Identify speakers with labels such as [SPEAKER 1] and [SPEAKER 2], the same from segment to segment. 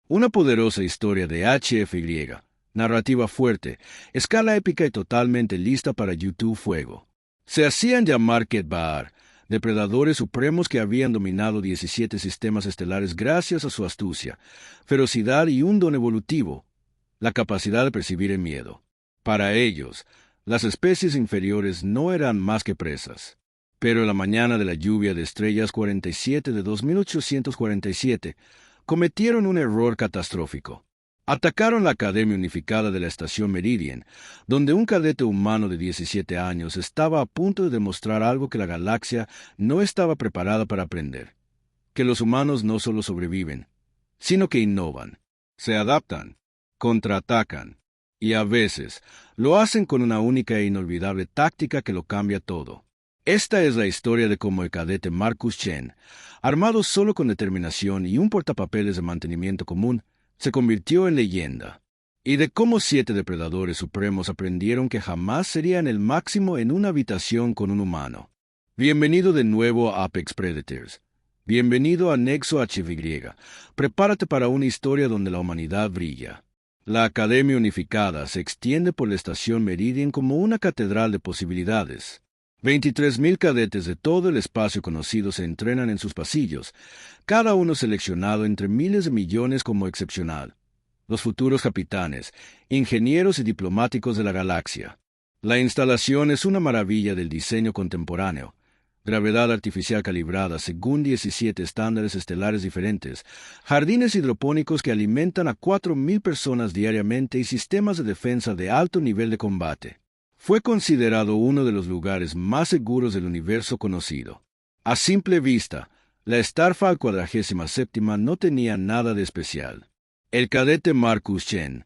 [SPEAKER 1] Una poderosa historia de HFY, narrativa fuerte, escala épica y totalmente lista para YouTube Fuego. Se hacían llamar Ketbaar, depredadores supremos que habían dominado 17 sistemas estelares gracias a su astucia, ferocidad y un don evolutivo, la capacidad de percibir el miedo. Para ellos, las especies inferiores no eran más que presas. Pero en la mañana de la lluvia de estrellas 47 de 2847, cometieron un error catastrófico. Atacaron la Academia Unificada de la Estación Meridian, donde un cadete humano de 17 años estaba a punto de demostrar algo que la galaxia no estaba preparada para aprender. Que los humanos no solo sobreviven, sino que innovan, se adaptan, contraatacan, y a veces lo hacen con una única e inolvidable táctica que lo cambia todo. Esta es la historia de cómo el cadete Marcus Chen, armado solo con determinación y un portapapeles de mantenimiento común, se convirtió en leyenda, y de cómo 7 depredadores supremos aprendieron que jamás serían el máximo en una habitación con un humano. Bienvenido de nuevo a Apex Predators. Bienvenido a Nexo HY. Prepárate para una historia donde la humanidad brilla. La Academia Unificada se extiende por la Estación Meridian como una catedral de posibilidades. 23.000 cadetes de todo el espacio conocido se entrenan en sus pasillos, cada uno seleccionado entre miles de millones como excepcional. Los futuros capitanes, ingenieros y diplomáticos de la galaxia. La instalación es una maravilla del diseño contemporáneo. Gravedad artificial calibrada según 17 estándares estelares diferentes, jardines hidropónicos que alimentan a 4.000 personas diariamente y sistemas de defensa de alto nivel de combate. Fue considerado uno de los lugares más seguros del universo conocido. A simple vista, la Starfall 47 no tenía nada de especial. El cadete Marcus Chen,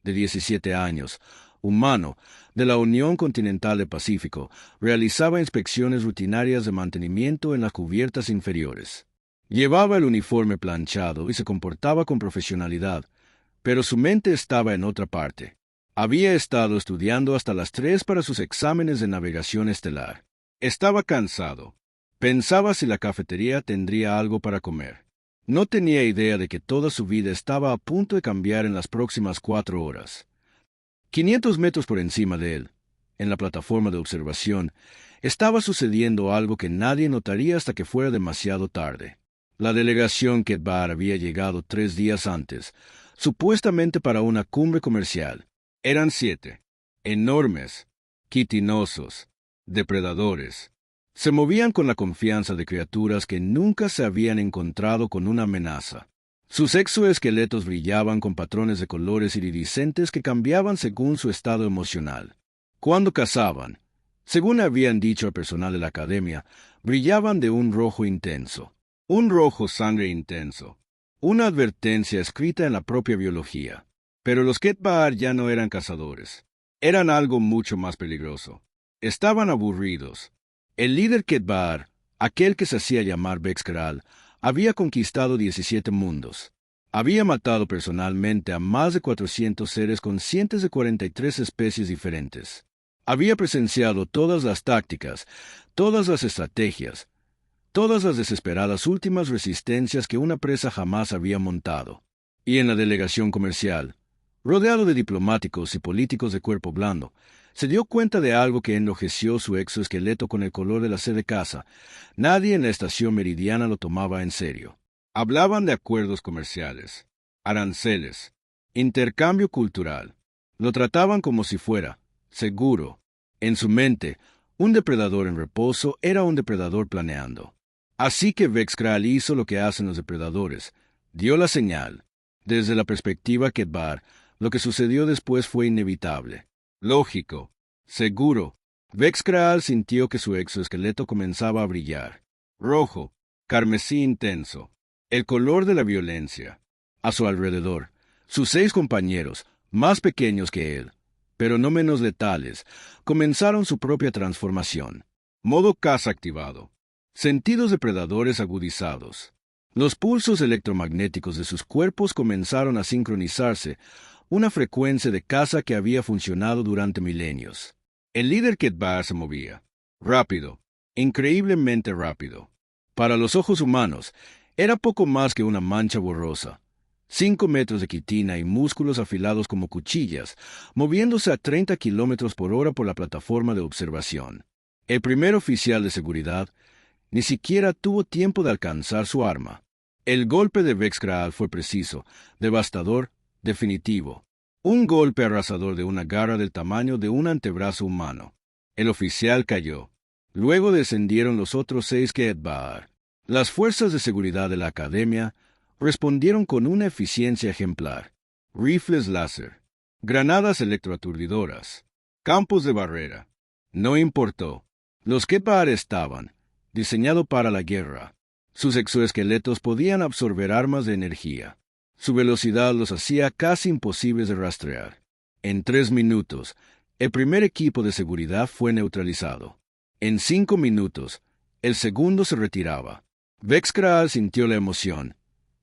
[SPEAKER 1] de 17 años, humano, de la Unión Continental del Pacífico, realizaba inspecciones rutinarias de mantenimiento en las cubiertas inferiores. Llevaba el uniforme planchado y se comportaba con profesionalidad, pero su mente estaba en otra parte. Había estado estudiando hasta las 3 para sus exámenes de navegación estelar. Estaba cansado. Pensaba si la cafetería tendría algo para comer. No tenía idea de que toda su vida estaba a punto de cambiar en las próximas 4 horas. 500 metros por encima de él, en la plataforma de observación, estaba sucediendo algo que nadie notaría hasta que fuera demasiado tarde. La delegación Ketbaar había llegado 3 días antes, supuestamente para una cumbre comercial. Eran 7, enormes, quitinosos, depredadores. Se movían con la confianza de criaturas que nunca se habían encontrado con una amenaza. Sus exoesqueletos brillaban con patrones de colores iridiscentes que cambiaban según su estado emocional. Cuando cazaban, según habían dicho al personal de la academia, brillaban de un rojo intenso. Un rojo sangre intenso. Una advertencia escrita en la propia biología. Pero los Ketbaar ya no eran cazadores. Eran algo mucho más peligroso. Estaban aburridos. El líder Ketbaar, aquel que se hacía llamar Vexcral, había conquistado 17 mundos. Había matado personalmente a más de 400 seres conscientes de 43 especies diferentes. Había presenciado todas las tácticas, todas las estrategias, todas las desesperadas últimas resistencias que una presa jamás había montado. Y en la delegación comercial, rodeado de diplomáticos y políticos de cuerpo blando, se dio cuenta de algo que enrojeció su exoesqueleto con el color de la sede casa. Nadie en la estación meridiana lo tomaba en serio. Hablaban de acuerdos comerciales, aranceles, intercambio cultural. Lo trataban como si fuera seguro. En su mente, un depredador en reposo era un depredador planeando. Así que Vexcral hizo lo que hacen los depredadores. Dio la señal. Desde la perspectiva Ketbaar, lo que sucedió después fue inevitable. Lógico. Seguro. Vexcral sintió que su exoesqueleto comenzaba a brillar. Rojo. Carmesí intenso. El color de la violencia. A su alrededor, sus 6 compañeros, más pequeños que él, pero no menos letales, comenzaron su propia transformación. Modo caza activado. Sentidos depredadores agudizados. Los pulsos electromagnéticos de sus cuerpos comenzaron a sincronizarse, una frecuencia de caza que había funcionado durante milenios. El líder Ketbaar se movía. Rápido. Increíblemente rápido. Para los ojos humanos, era poco más que una mancha borrosa. 5 metros de quitina y músculos afilados como cuchillas, moviéndose a 30 kilómetros por hora por la plataforma de observación. El primer oficial de seguridad ni siquiera tuvo tiempo de alcanzar su arma. El golpe de Vex-Kraal fue preciso, devastador, definitivo. Un golpe arrasador de una garra del tamaño de un antebrazo humano. El oficial cayó. Luego descendieron los otros 6 Ketbaar. Las fuerzas de seguridad de la academia respondieron con una eficiencia ejemplar. Rifles láser, granadas electroaturdidoras, campos de barrera. No importó. Los Ketbaar estaban, diseñado para la guerra. Sus exoesqueletos podían absorber armas de energía. Su velocidad los hacía casi imposibles de rastrear. En 3 minutos, el primer equipo de seguridad fue neutralizado. En 5 minutos, el segundo se retiraba. Vex-Kraal sintió la emoción,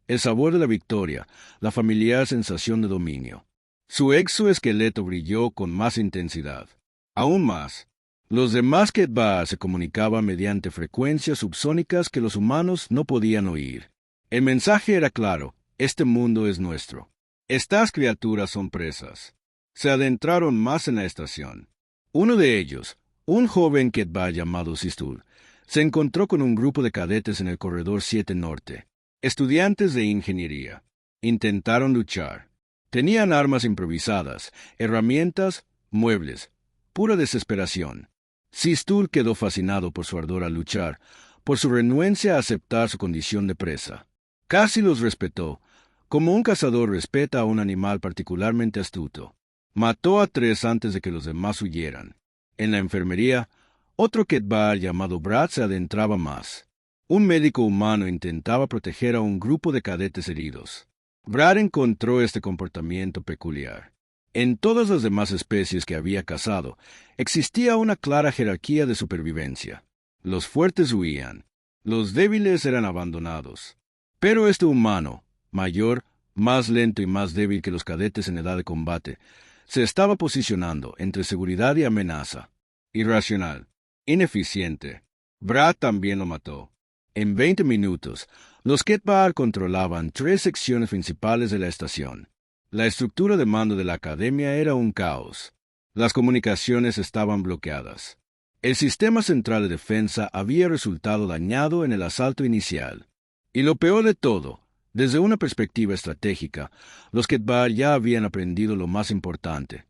[SPEAKER 1] el sabor de la victoria, la familiar sensación de dominio. Su exoesqueleto brilló con más intensidad. Aún más, los demás Ketbaar se comunicaban mediante frecuencias subsónicas que los humanos no podían oír. El mensaje era claro: este mundo es nuestro. Estas criaturas son presas. Se adentraron más en la estación. Uno de ellos, un joven Ketbaar llamado Sistul, se encontró con un grupo de cadetes en el corredor 7 Norte, estudiantes de ingeniería. Intentaron luchar. Tenían armas improvisadas, herramientas, muebles. Pura desesperación. Sistul quedó fascinado por su ardor al luchar, por su renuencia a aceptar su condición de presa. Casi los respetó, como un cazador respeta a un animal particularmente astuto. Mató a 3 antes de que los demás huyeran. En la enfermería, otro Ketbaar llamado Brad se adentraba más. Un médico humano intentaba proteger a un grupo de cadetes heridos. Brad encontró este comportamiento peculiar. En todas las demás especies que había cazado, existía una clara jerarquía de supervivencia. Los fuertes huían, los débiles eran abandonados. Pero este humano, mayor, más lento y más débil que los cadetes en edad de combate, se estaba posicionando entre seguridad y amenaza. Irracional, ineficiente. Brad también lo mató. En 20 minutos, los Ketbaar controlaban 3 secciones principales de la estación. La estructura de mando de la academia era un caos. Las comunicaciones estaban bloqueadas. El sistema central de defensa había resultado dañado en el asalto inicial. Y lo peor de todo, desde una perspectiva estratégica, los Ketbaar ya habían aprendido lo más importante.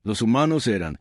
[SPEAKER 1] Los humanos eran,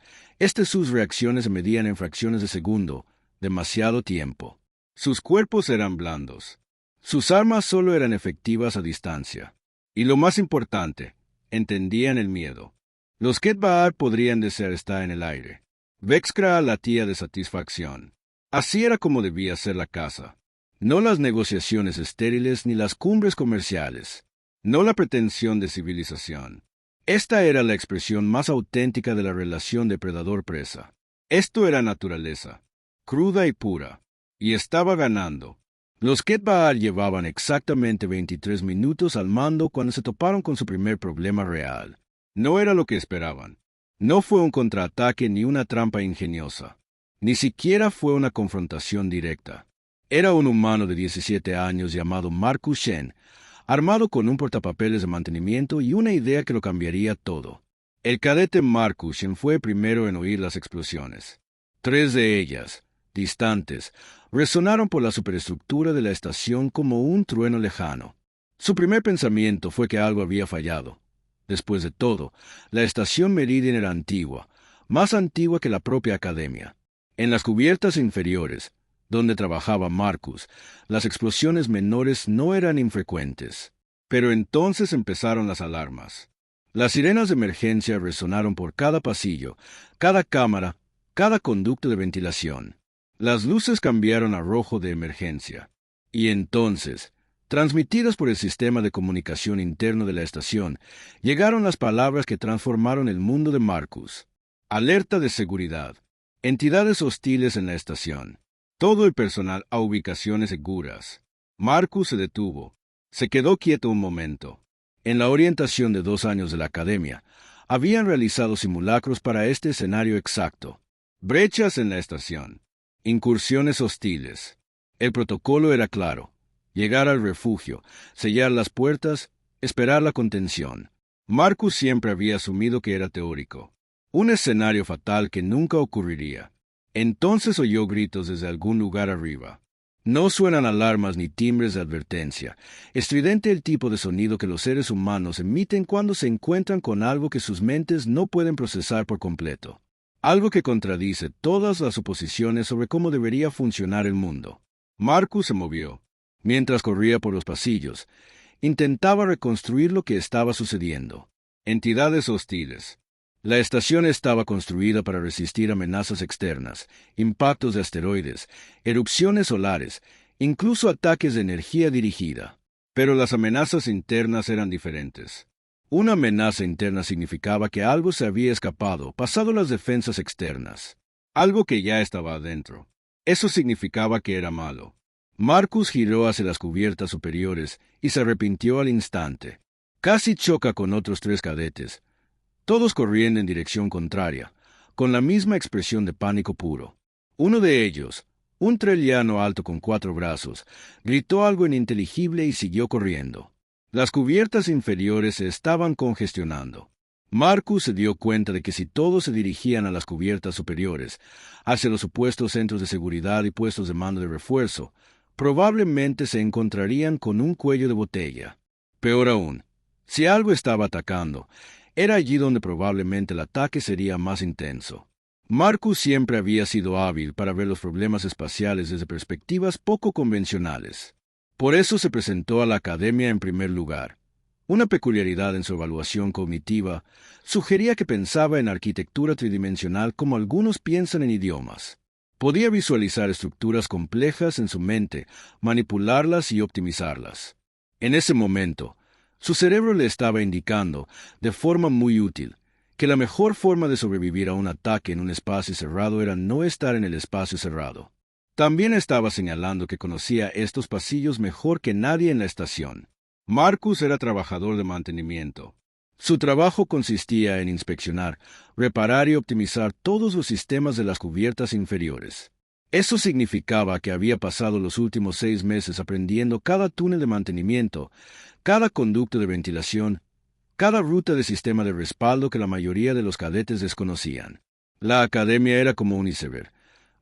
[SPEAKER 1] sus reacciones se medían en fracciones de segundo, demasiado tiempo. Sus cuerpos eran blandos. Sus armas solo eran efectivas a distancia. Y lo más importante, entendían el miedo. Los Ketbaar podrían desear estar en el aire. Vex-Kraal latía de satisfacción. Así era como debía ser la caza. No las negociaciones estériles ni las cumbres comerciales. No la pretensión de civilización. Esta era la expresión más auténtica de la relación depredador-presa. Esto era naturaleza, cruda y pura. Y estaba ganando. Los Ketbaar llevaban exactamente 23 minutos al mando cuando se toparon con su primer problema real. No era lo que esperaban. No fue un contraataque ni una trampa ingeniosa. Ni siquiera fue una confrontación directa. Era un humano de 17 años llamado Marcus Shen, armado con un portapapeles de mantenimiento y una idea que lo cambiaría todo. El cadete Marcus Shen fue primero en oír las explosiones. 3 de ellas, distantes, resonaron por la superestructura de la estación como un trueno lejano. Su primer pensamiento fue que algo había fallado. Después de todo, la estación Meridian era antigua, más antigua que la propia academia. En las cubiertas inferiores, donde trabajaba Marcus, las explosiones menores no eran infrecuentes. Pero entonces empezaron las alarmas. Las sirenas de emergencia resonaron por cada pasillo, cada cámara, cada conducto de ventilación. Las luces cambiaron a rojo de emergencia. Y entonces, transmitidas por el sistema de comunicación interno de la estación, llegaron las palabras que transformaron el mundo de Marcus. Alerta de seguridad. Entidades hostiles en la estación. Todo el personal a ubicaciones seguras. Marcus se detuvo. Se quedó quieto un momento. En la orientación de 2 años de la academia, habían realizado simulacros para este escenario exacto. Brechas en la estación. Incursiones hostiles. El protocolo era claro. Llegar al refugio, sellar las puertas, esperar la contención. Marcus siempre había asumido que era teórico. Un escenario fatal que nunca ocurriría. Entonces oyó gritos desde algún lugar arriba. No suenan alarmas ni timbres de advertencia. Estridente el tipo de sonido que los seres humanos emiten cuando se encuentran con algo que sus mentes no pueden procesar por completo. Algo que contradice todas las suposiciones sobre cómo debería funcionar el mundo. Marcus se movió. Mientras corría por los pasillos, intentaba reconstruir lo que estaba sucediendo. Entidades hostiles. La estación estaba construida para resistir amenazas externas, impactos de asteroides, erupciones solares, incluso ataques de energía dirigida. Pero las amenazas internas eran diferentes. Una amenaza interna significaba que algo se había escapado, pasado las defensas externas. Algo que ya estaba adentro. Eso significaba que era malo. Marcus giró hacia las cubiertas superiores y se arrepintió al instante. Casi choca con otros 3 cadetes, todos corriendo en dirección contraria, con la misma expresión de pánico puro. Uno de ellos, un trelliano alto con 4 brazos, gritó algo ininteligible y siguió corriendo. Las cubiertas inferiores se estaban congestionando. Marcus se dio cuenta de que si todos se dirigían a las cubiertas superiores, hacia los supuestos centros de seguridad y puestos de mando de refuerzo, probablemente se encontrarían con un cuello de botella. Peor aún, si algo estaba atacando, era allí donde probablemente el ataque sería más intenso. Marcus siempre había sido hábil para ver los problemas espaciales desde perspectivas poco convencionales. Por eso se presentó a la academia en primer lugar. Una peculiaridad en su evaluación cognitiva sugería que pensaba en arquitectura tridimensional como algunos piensan en idiomas. Podía visualizar estructuras complejas en su mente, manipularlas y optimizarlas. En ese momento, su cerebro le estaba indicando, de forma muy útil, que la mejor forma de sobrevivir a un ataque en un espacio cerrado era no estar en el espacio cerrado. También estaba señalando que conocía estos pasillos mejor que nadie en la estación. Marcus era trabajador de mantenimiento. Su trabajo consistía en inspeccionar, reparar y optimizar todos los sistemas de las cubiertas inferiores. Eso significaba que había pasado los últimos 6 meses aprendiendo cada túnel de mantenimiento, cada conducto de ventilación, cada ruta de sistema de respaldo que la mayoría de los cadetes desconocían. La academia era como un iceberg.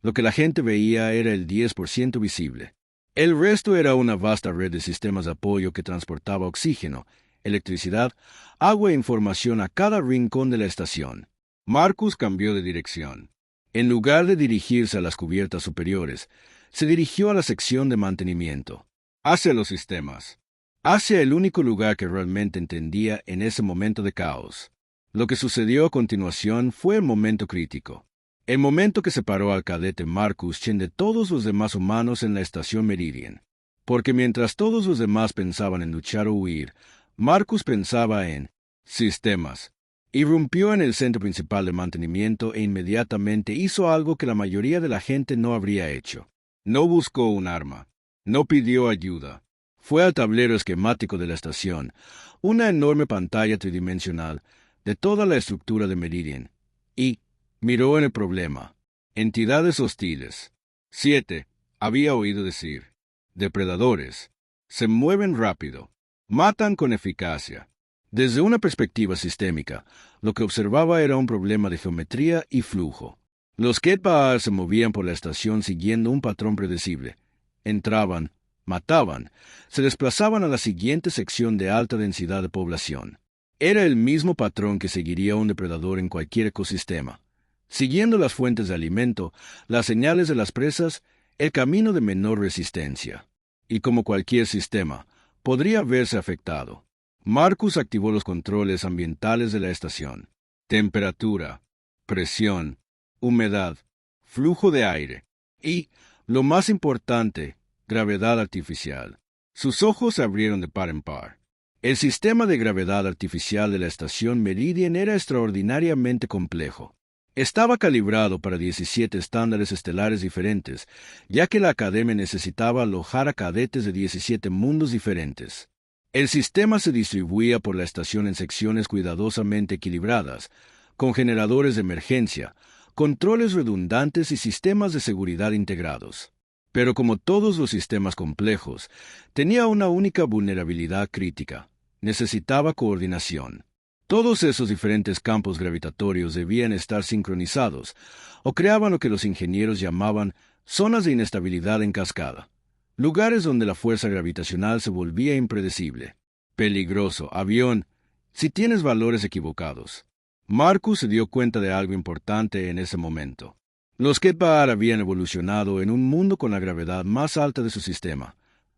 [SPEAKER 1] Lo que la gente veía era el 10% visible. El resto era una vasta red de sistemas de apoyo que transportaba oxígeno, electricidad, agua e información a cada rincón de la estación. Marcus cambió de dirección. En lugar de dirigirse a las cubiertas superiores, se dirigió a la sección de mantenimiento, hacia los sistemas, hacia el único lugar que realmente entendía en ese momento de caos. Lo que sucedió a continuación fue el momento crítico. El momento que separó al cadete Marcus Chen de todos los demás humanos en la estación Meridian. Porque mientras todos los demás pensaban en luchar o huir, Marcus pensaba en sistemas. Irrumpió en el centro principal de mantenimiento e inmediatamente hizo algo que la mayoría de la gente no habría hecho. No buscó un arma. No pidió ayuda. Fue al tablero esquemático de la estación, una enorme pantalla tridimensional de toda la estructura de Meridian, y miró en el problema. Entidades hostiles. 7. Había oído decir. Depredadores. Se mueven rápido. Matan con eficacia. Desde una perspectiva sistémica, lo que observaba era un problema de geometría y flujo. Los Ketbaar se movían por la estación siguiendo un patrón predecible. Entraban, mataban, se desplazaban a la siguiente sección de alta densidad de población. Era el mismo patrón que seguiría un depredador en cualquier ecosistema. Siguiendo las fuentes de alimento, las señales de las presas, el camino de menor resistencia. Y como cualquier sistema, podría verse afectado. Marcus activó los controles ambientales de la estación. Temperatura, presión, humedad, flujo de aire y, lo más importante, gravedad artificial. Sus ojos se abrieron de par en par. El sistema de gravedad artificial de la estación Meridian era extraordinariamente complejo. Estaba calibrado para 17 estándares estelares diferentes, ya que la academia necesitaba alojar a cadetes de 17 mundos diferentes. El sistema se distribuía por la estación en secciones cuidadosamente equilibradas, con generadores de emergencia, controles redundantes y sistemas de seguridad integrados. Pero como todos los sistemas complejos, tenía una única vulnerabilidad crítica: necesitaba coordinación. Todos esos diferentes campos gravitatorios debían estar sincronizados, o creaban lo que los ingenieros llamaban zonas de inestabilidad en cascada, lugares donde la fuerza gravitacional se volvía impredecible. Peligroso, avión, si tienes valores equivocados. Marcus se dio cuenta de algo importante en ese momento. Los Ketbaar habían evolucionado en un mundo con la gravedad más alta de su sistema,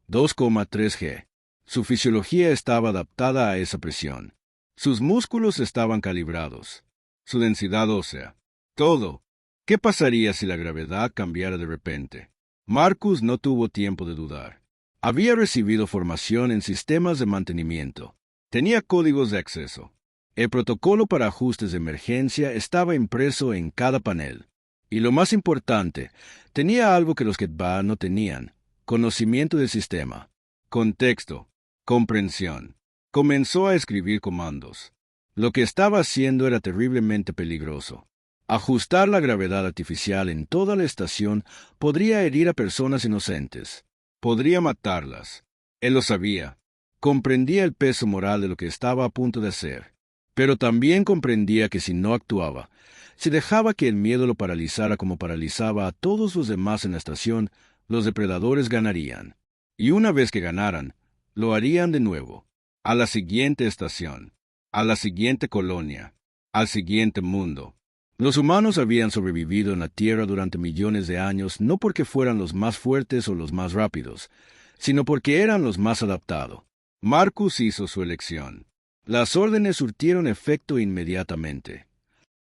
[SPEAKER 1] 2,3 G. Su fisiología estaba adaptada a esa presión. Sus músculos estaban calibrados. Su densidad ósea. Todo. ¿Qué pasaría si la gravedad cambiara de repente? Marcus no tuvo tiempo de dudar. Había recibido formación en sistemas de mantenimiento. Tenía códigos de acceso. El protocolo para ajustes de emergencia estaba impreso en cada panel. Y lo más importante, tenía algo que los Ketbaar no tenían: conocimiento del sistema, contexto, comprensión. Comenzó a escribir comandos. Lo que estaba haciendo era terriblemente peligroso. Ajustar la gravedad artificial en toda la estación podría herir a personas inocentes. Podría matarlas. Él lo sabía. Comprendía el peso moral de lo que estaba a punto de hacer. Pero también comprendía que si no actuaba, si dejaba que el miedo lo paralizara como paralizaba a todos los demás en la estación, los depredadores ganarían. Y una vez que ganaran, lo harían de nuevo. A la siguiente estación, a la siguiente colonia, al siguiente mundo. Los humanos habían sobrevivido en la Tierra durante millones de años no porque fueran los más fuertes o los más rápidos, sino porque eran los más adaptados. Marcus hizo su elección. Las órdenes surtieron efecto inmediatamente.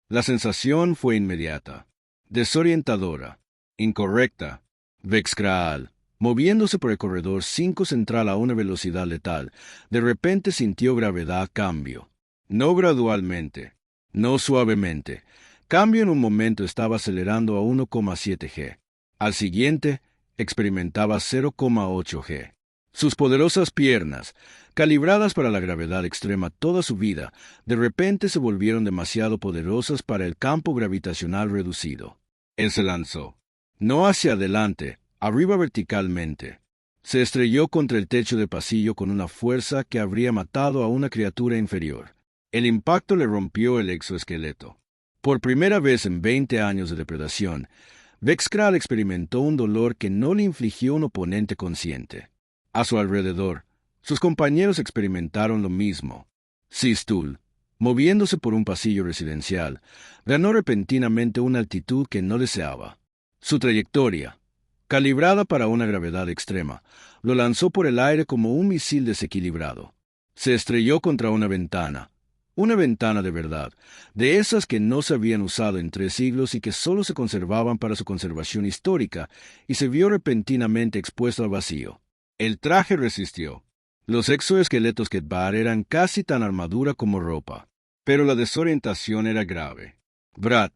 [SPEAKER 1] La sensación fue inmediata, desorientadora, incorrecta. Vexkraal, moviéndose por el corredor 5 central a una velocidad letal, de repente sintió gravedad cambio. No gradualmente, no suavemente. Cambio en un momento estaba acelerando a 1,7 G. Al siguiente, experimentaba 0,8 G. Sus poderosas piernas, calibradas para la gravedad extrema toda su vida, de repente se volvieron demasiado poderosas para el campo gravitacional reducido. Él se lanzó. No hacia adelante, arriba verticalmente. Se estrelló contra el techo de pasillo con una fuerza que habría matado a una criatura inferior. El impacto le rompió el exoesqueleto. Por primera vez en 20 años de depredación, Vexkraal experimentó un dolor que no le infligió un oponente consciente. A su alrededor, sus compañeros experimentaron lo mismo. Sistul, moviéndose por un pasillo residencial, ganó repentinamente una altitud que no deseaba. Su trayectoria, calibrada para una gravedad extrema, lo lanzó por el aire como un misil desequilibrado. Se estrelló contra una ventana de verdad, de esas que no se habían usado en 3 siglos y que solo se conservaban para su conservación histórica, y se vio repentinamente expuesto al vacío. El traje resistió. Los exoesqueletos Ketbaar eran casi tan armadura como ropa, pero la desorientación era grave. Brad,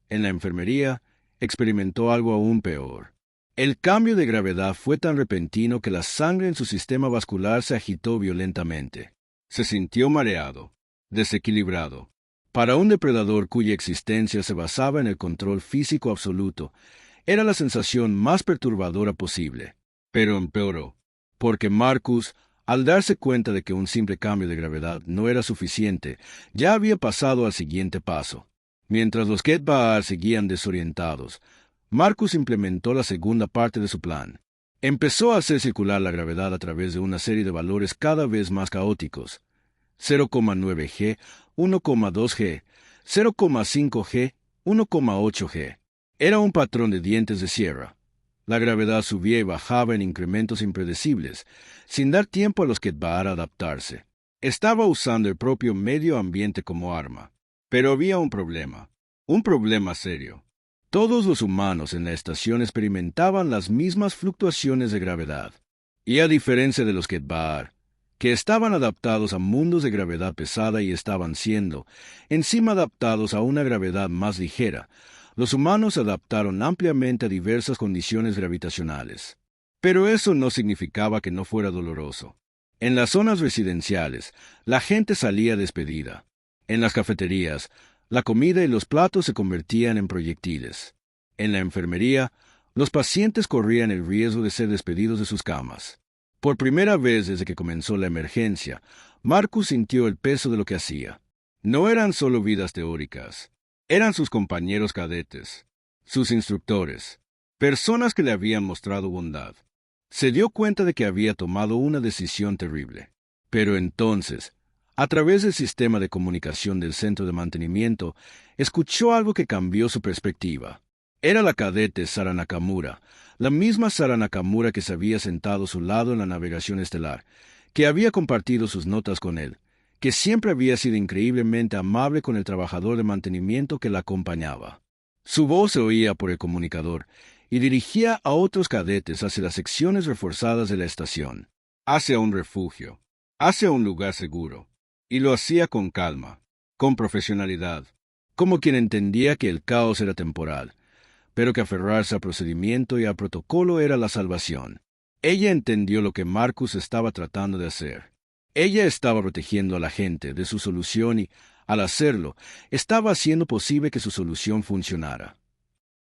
[SPEAKER 1] en la enfermería, experimentó algo aún peor. El cambio de gravedad fue tan repentino que la sangre en su sistema vascular se agitó violentamente. Se sintió mareado, desequilibrado. Para un depredador cuya existencia se basaba en el control físico absoluto, era la sensación más perturbadora posible. Pero empeoró, porque Marcus, al darse cuenta de que un simple cambio de gravedad no era suficiente, ya había pasado al siguiente paso. Mientras los Ketbaar seguían desorientados, Marcus implementó la segunda parte de su plan. Empezó a hacer circular la gravedad a través de una serie de valores cada vez más caóticos. 0,9 G, 1,2 G, 0,5 G, 1,8 G. Era un patrón de dientes de sierra. La gravedad subía y bajaba en incrementos impredecibles, sin dar tiempo a los Ketbaar a adaptarse. Estaba usando el propio medio ambiente como arma. Pero había un problema serio. Todos los humanos en la estación experimentaban las mismas fluctuaciones de gravedad. Y a diferencia de los Ketbaar, que estaban adaptados a mundos de gravedad pesada y estaban siendo, encima adaptados a una gravedad más ligera, los humanos se adaptaron ampliamente a diversas condiciones gravitacionales. Pero eso no significaba que no fuera doloroso. En las zonas residenciales, la gente salía despedida. En las cafeterías, la comida y los platos se convertían en proyectiles. En la enfermería, los pacientes corrían el riesgo de ser despedidos de sus camas. Por primera vez desde que comenzó la emergencia, Marcus sintió el peso de lo que hacía. No eran solo vidas teóricas, eran sus compañeros cadetes, sus instructores, personas que le habían mostrado bondad. Se dio cuenta de que había tomado una decisión terrible. Pero entonces, a través del sistema de comunicación del centro de mantenimiento, escuchó algo que cambió su perspectiva. Era la cadete Sara Nakamura, la misma Sara Nakamura que se había sentado a su lado en la navegación estelar, que había compartido sus notas con él, que siempre había sido increíblemente amable con el trabajador de mantenimiento que la acompañaba. Su voz se oía por el comunicador y dirigía a otros cadetes hacia las secciones reforzadas de la estación, hacia un refugio, hacia un lugar seguro, y lo hacía con calma, con profesionalidad, como quien entendía que el caos era temporal, pero que aferrarse al procedimiento y al protocolo era la salvación. Ella entendió lo que Marcus estaba tratando de hacer. Ella estaba protegiendo a la gente de su solución y, al hacerlo, estaba haciendo posible que su solución funcionara.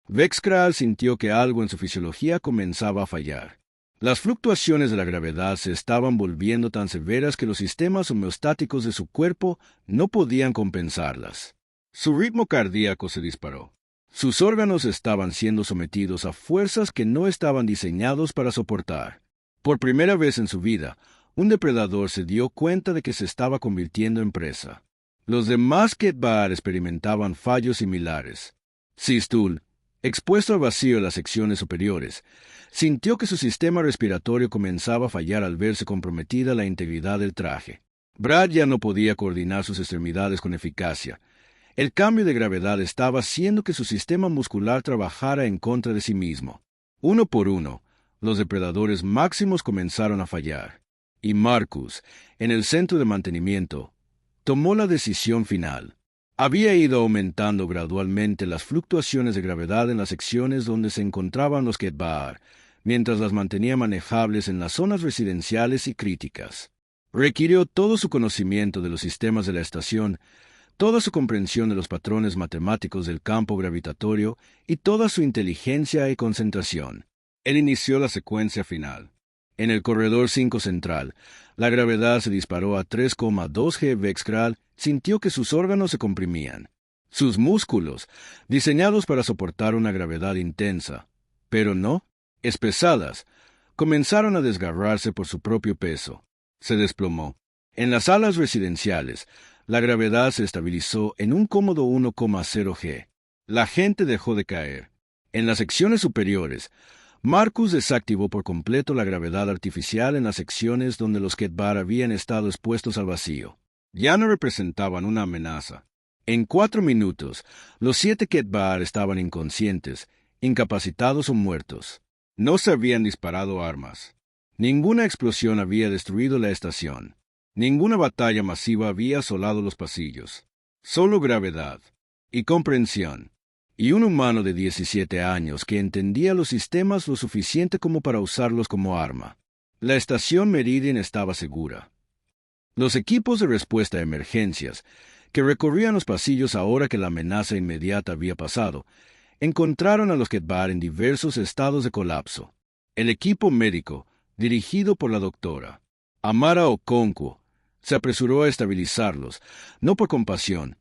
[SPEAKER 1] Vexkral sintió que algo en su fisiología comenzaba a fallar. Las fluctuaciones de la gravedad se estaban volviendo tan severas que los sistemas homeostáticos de su cuerpo no podían compensarlas. Su ritmo cardíaco se disparó. Sus órganos estaban siendo sometidos a fuerzas que no estaban diseñados para soportar. Por primera vez en su vida, un depredador se dio cuenta de que se estaba convirtiendo en presa. Los demás Ketbaar experimentaban fallos similares. Sistul, expuesto al vacío en las secciones superiores, sintió que su sistema respiratorio comenzaba a fallar al verse comprometida la integridad del traje. Brad ya no podía coordinar sus extremidades con eficacia. El cambio de gravedad estaba haciendo que su sistema muscular trabajara en contra de sí mismo. Uno por uno, los depredadores máximos comenzaron a fallar. Y Marcus, en el centro de mantenimiento, tomó la decisión final. Había ido aumentando gradualmente las fluctuaciones de gravedad en las secciones donde se encontraban los Ketbaar, mientras las mantenía manejables en las zonas residenciales y críticas. Requirió todo su conocimiento de los sistemas de la estación, toda su comprensión de los patrones matemáticos del campo gravitatorio y toda su inteligencia y concentración. Él inició la secuencia final. En el corredor 5 central, la gravedad se disparó a 3,2 G. Vexkral sintió que sus órganos se comprimían. Sus músculos, diseñados para soportar una gravedad intensa, pero no, espesadas, comenzaron a desgarrarse por su propio peso. Se desplomó. En las salas residenciales, la gravedad se estabilizó en un cómodo 1,0 G. La gente dejó de caer. En las secciones superiores, Marcus desactivó por completo la gravedad artificial en las secciones donde los Ketbaar habían estado expuestos al vacío. Ya no representaban una amenaza. En 4 minutos, los 7 Ketbaar estaban inconscientes, incapacitados o muertos. No se habían disparado armas. Ninguna explosión había destruido la estación. Ninguna batalla masiva había asolado los pasillos. Solo gravedad y comprensión. Y un humano de 17 años que entendía los sistemas lo suficiente como para usarlos como arma. La estación Meridian estaba segura. Los equipos de respuesta a emergencias, que recorrían los pasillos ahora que la amenaza inmediata había pasado, encontraron a los Ketbaar en diversos estados de colapso. El equipo médico, dirigido por la doctora Amara Okonkwo, se apresuró a estabilizarlos, no por compasión,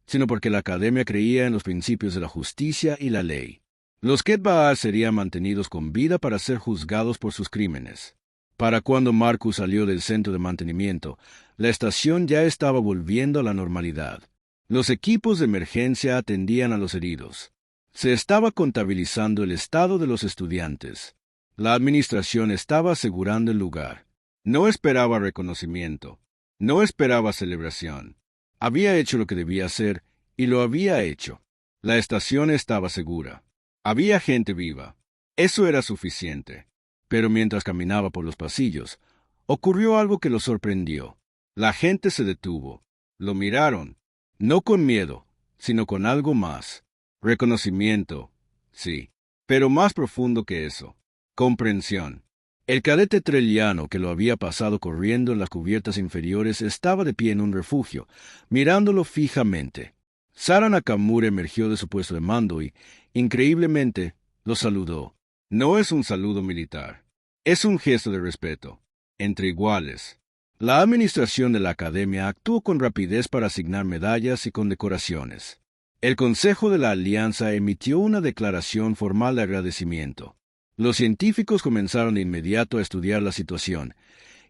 [SPEAKER 1] sino porque la Academia creía en los principios de la justicia y la ley. Los Ketbaar serían mantenidos con vida para ser juzgados por sus crímenes. Para cuando Marcus salió del centro de mantenimiento, la estación ya estaba volviendo a la normalidad. Los equipos de emergencia atendían a los heridos. Se estaba contabilizando el estado de los estudiantes. La administración estaba asegurando el lugar. No esperaba reconocimiento. No esperaba celebración. Había hecho lo que debía hacer, y lo había hecho. La estación estaba segura. Había gente viva. Eso era suficiente. Pero mientras caminaba por los pasillos, ocurrió algo que lo sorprendió. La gente se detuvo. Lo miraron. No con miedo, sino con algo más. Reconocimiento, sí, pero más profundo que eso. Comprensión. El cadete trelliano que lo había pasado corriendo en las cubiertas inferiores estaba de pie en un refugio, mirándolo fijamente. Sara Nakamura emergió de su puesto de mando y, increíblemente, lo saludó. No es un saludo militar. Es un gesto de respeto. entre iguales. La administración de la academia actuó con rapidez para asignar medallas y condecoraciones. El Consejo de la Alianza emitió una declaración formal de agradecimiento. Los científicos comenzaron de inmediato a estudiar la situación,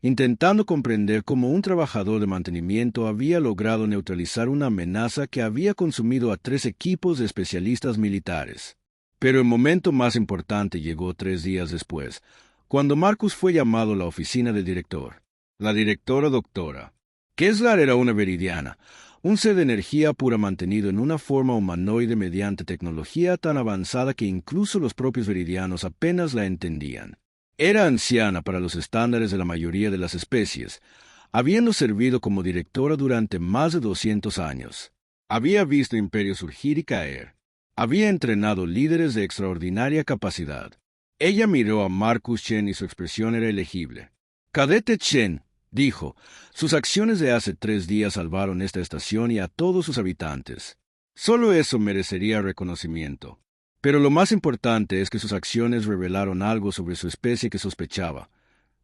[SPEAKER 1] intentando comprender cómo un trabajador de mantenimiento había logrado neutralizar una amenaza que había consumido a 3 equipos de especialistas militares. Pero el momento más importante llegó 3 días después, cuando Marcus fue llamado a la oficina del director. La directora doctora Kessler era una veridiana, un ser de energía pura mantenido en una forma humanoide mediante tecnología tan avanzada que incluso los propios veridianos apenas la entendían. Era anciana para los estándares de la mayoría de las especies, habiendo servido como directora durante más de 200 años. Había visto imperios surgir y caer. Había entrenado líderes de extraordinaria capacidad. Ella miró a Marcus Chen y su expresión era elegible. Cadete Chen, dijo, sus acciones de hace 3 días salvaron esta estación y a todos sus habitantes. Solo eso merecería reconocimiento. Pero lo más importante es que sus acciones revelaron algo sobre su especie que sospechaba,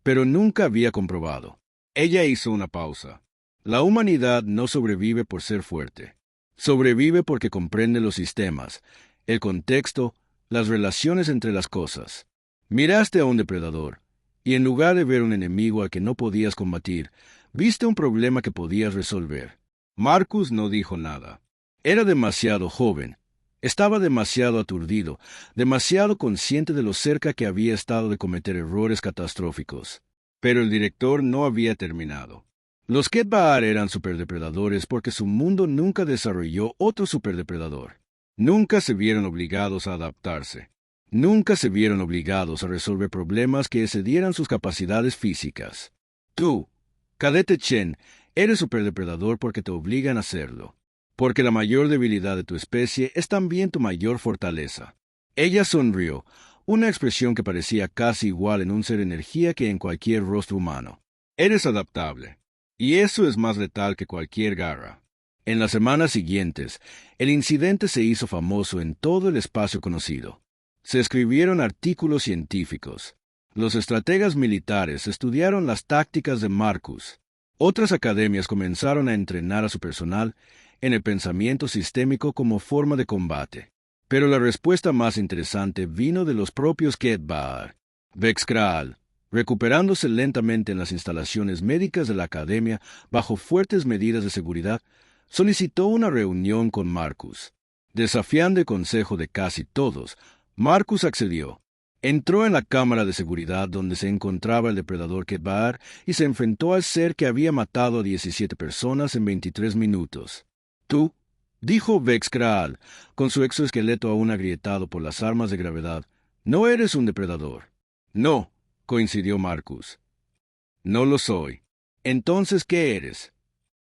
[SPEAKER 1] pero nunca había comprobado. Ella hizo una pausa. La humanidad no sobrevive por ser fuerte. Sobrevive porque comprende los sistemas, el contexto, las relaciones entre las cosas. Miraste a un depredador, y en lugar de ver un enemigo al que no podías combatir, viste un problema que podías resolver. Marcus no dijo nada. Era demasiado joven. Estaba demasiado aturdido, demasiado consciente de lo cerca que había estado de cometer errores catastróficos. Pero el director no había terminado. Los Ketbaar eran superdepredadores porque su mundo nunca desarrolló otro superdepredador. Nunca se vieron obligados a adaptarse. Nunca se vieron obligados a resolver problemas que excedieran sus capacidades físicas. Tú, Cadete Chen, eres superdepredador porque te obligan a hacerlo. Porque la mayor debilidad de tu especie es también tu mayor fortaleza. Ella sonrió, una expresión que parecía casi igual en un ser energía que en cualquier rostro humano. Eres adaptable, y eso es más letal que cualquier garra. En las semanas siguientes, el incidente se hizo famoso en todo el espacio conocido. Se escribieron artículos científicos. Los estrategas militares estudiaron las tácticas de Marcus. Otras academias comenzaron a entrenar a su personal en el pensamiento sistémico como forma de combate. Pero la respuesta más interesante vino de los propios Ketbaar. Vexcraal, recuperándose lentamente en las instalaciones médicas de la academia bajo fuertes medidas de seguridad, solicitó una reunión con Marcus. Desafiando el consejo de casi todos, Marcus accedió. Entró en la cámara de seguridad donde se encontraba el depredador Ketbaar y se enfrentó al ser que había matado a 17 personas en 23 minutos. Tú, dijo Vexcraal, con su exoesqueleto aún agrietado por las armas de gravedad, no eres un depredador. No, coincidió Marcus. No lo soy. Entonces, ¿qué eres?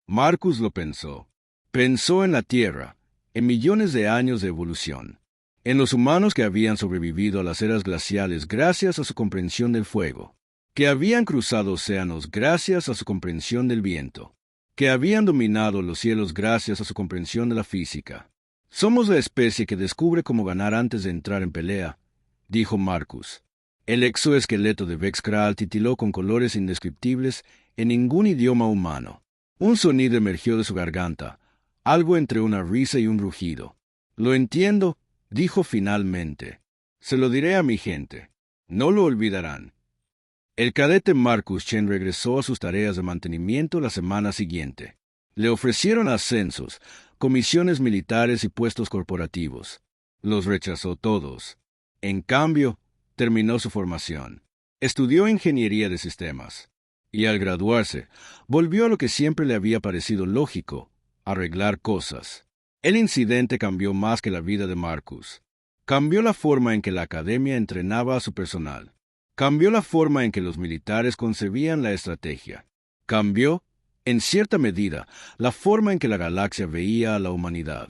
[SPEAKER 1] Marcus lo pensó. Pensó en la Tierra, en millones de años de evolución, en los humanos que habían sobrevivido a las eras glaciales gracias a su comprensión del fuego, que habían cruzado océanos gracias a su comprensión del viento, que habían dominado los cielos gracias a su comprensión de la física. Somos la especie que descubre cómo ganar antes de entrar en pelea, dijo Marcus. El exoesqueleto de Vexcraal titiló con colores indescriptibles en ningún idioma humano. Un sonido emergió de su garganta, algo entre una risa y un rugido. Lo entiendo, dijo finalmente. Se lo diré a mi gente. No lo olvidarán. El cadete Marcus Chen regresó a sus tareas de mantenimiento la semana siguiente. Le ofrecieron ascensos, comisiones militares y puestos corporativos. Los rechazó todos. En cambio, terminó su formación. Estudió ingeniería de sistemas. Y al graduarse, volvió a lo que siempre le había parecido lógico, arreglar cosas. El incidente cambió más que la vida de Marcus. Cambió la forma en que la academia entrenaba a su personal. Cambió la forma en que los militares concebían la estrategia. Cambió, en cierta medida, la forma en que la galaxia veía a la humanidad.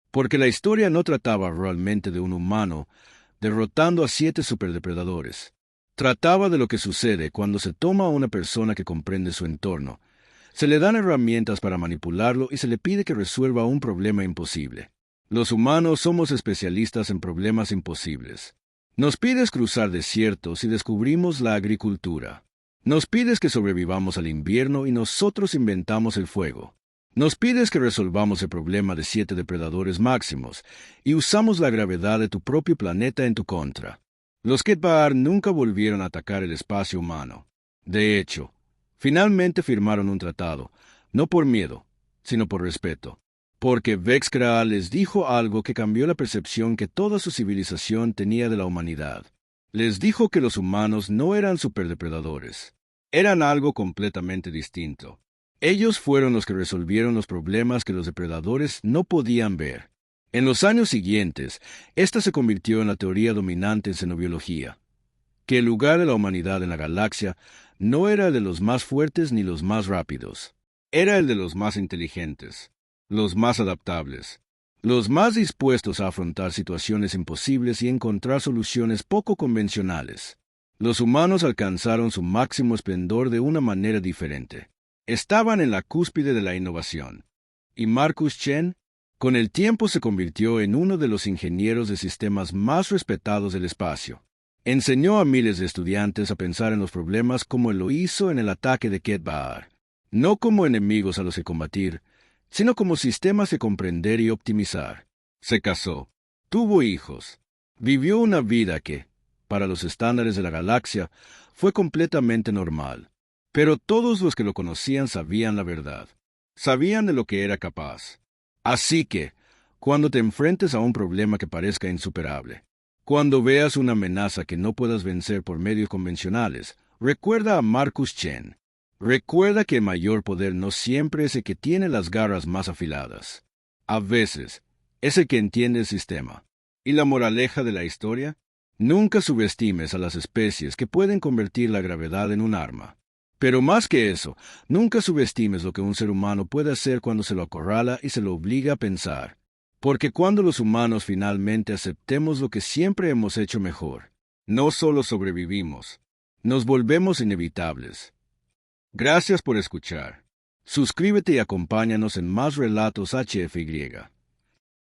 [SPEAKER 1] Porque la historia no trataba realmente de un humano derrotando a 7 superdepredadores. Trataba de lo que sucede cuando se toma a una persona que comprende su entorno, se le dan herramientas para manipularlo y se le pide que resuelva un problema imposible. Los humanos somos especialistas en problemas imposibles. Nos pides cruzar desiertos y descubrimos la agricultura. Nos pides que sobrevivamos al invierno y nosotros inventamos el fuego. Nos pides que resolvamos el problema de 7 depredadores máximos y usamos la gravedad de tu propio planeta en tu contra. Los Ketbaar nunca volvieron a atacar el espacio humano. De hecho, finalmente firmaron un tratado, no por miedo, sino por respeto. Porque Vex-Kra les dijo algo que cambió la percepción que toda su civilización tenía de la humanidad. Les dijo que los humanos no eran superdepredadores. Eran algo completamente distinto. Ellos fueron los que resolvieron los problemas que los depredadores no podían ver. En los años siguientes, esta se convirtió en la teoría dominante en xenobiología, que el lugar de la humanidad en la galaxia no era el de los más fuertes ni los más rápidos. Era el de los más inteligentes, los más adaptables, los más dispuestos a afrontar situaciones imposibles y encontrar soluciones poco convencionales. Los humanos alcanzaron su máximo esplendor de una manera diferente. Estaban en la cúspide de la innovación. Y Marcus Chen, con el tiempo se convirtió en uno de los ingenieros de sistemas más respetados del espacio. Enseñó a miles de estudiantes a pensar en los problemas como él lo hizo en el ataque de Ketbaar, no como enemigos a los que combatir, sino como sistemas que comprender y optimizar. Se casó, tuvo hijos, vivió una vida que, para los estándares de la galaxia, fue completamente normal. Pero todos los que lo conocían sabían la verdad, sabían de lo que era capaz. Así que, cuando te enfrentes a un problema que parezca insuperable, cuando veas una amenaza que no puedas vencer por medios convencionales, recuerda a Marcus Chen. Recuerda que el mayor poder no siempre es el que tiene las garras más afiladas. A veces, es el que entiende el sistema. ¿Y la moraleja de la historia? Nunca subestimes a las especies que pueden convertir la gravedad en un arma. Pero más que eso, nunca subestimes lo que un ser humano puede hacer cuando se lo acorrala y se lo obliga a pensar. Porque cuando los humanos finalmente aceptemos lo que siempre hemos hecho mejor, no solo sobrevivimos, nos volvemos inevitables. Gracias por escuchar. Suscríbete y acompáñanos en más relatos HFY.